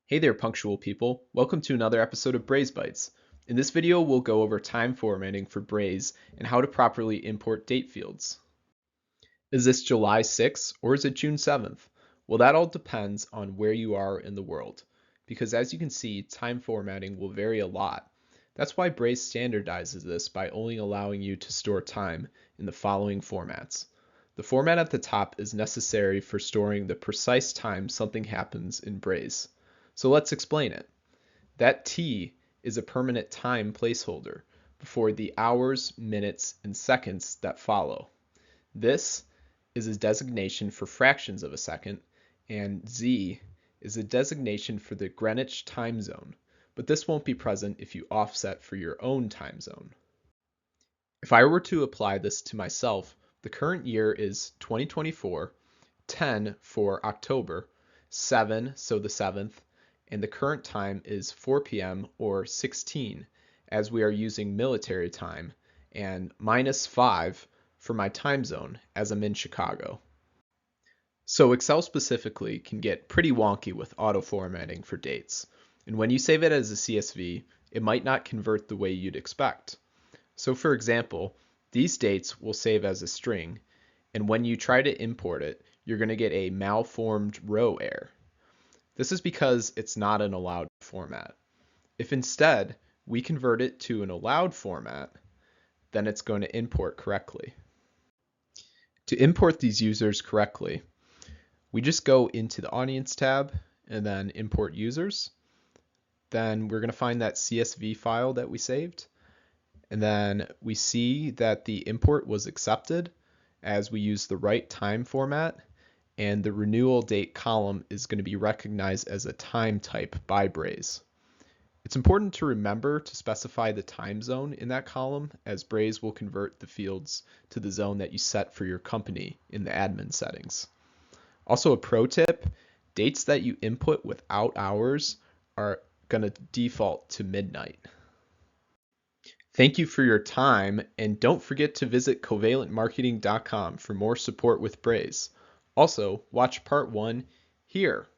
Hey there, punctual people. Welcome to another episode of Braze Bites. In this video, we'll go over time formatting for Braze and how to properly import date fields. Is this July 6th or is it June 7th? Well, that all depends on where you are in the world, because as you can see, time formatting will vary a lot. That's why Braze standardizes this by only allowing you to store time in the following formats. The format at the top is necessary for storing the precise time something happens in Braze. So let's explain it. That T is a permanent time placeholder before the hours, minutes, and seconds that follow. This is a designation for fractions of a second, and Z is a designation for the Greenwich time zone, but this won't be present if you offset for your own time zone. If I were to apply this to myself, the current year is 2024, 10 for October, 7, so the 7th, and the current time is 4 p.m. or 16, as we are using military time, and -5 for my time zone, as I'm in Chicago. So Excel specifically can get pretty wonky with auto formatting for dates, and when you save it as a CSV, it might not convert the way you'd expect. So for example, these dates will save as a string, and when you try to import it, you're going to get a malformed row error. This is because it's not an allowed format. If instead we convert it to an allowed format, then it's going to import correctly. To import these users correctly, we just go into the Audience tab and then Import Users. Then we're going to find that CSV file that we saved. And then we see that the import was accepted as we use the right time format, and the renewal date column is going to be recognized as a time type by Braze. It's important to remember to specify the time zone in that column, as Braze will convert the fields to the zone that you set for your company in the admin settings. Also, a pro tip, dates that you input without hours are going to default to midnight. Thank you for your time, and don't forget to visit covalentmarketing.com for more support with Braze. Also, watch part 1 here.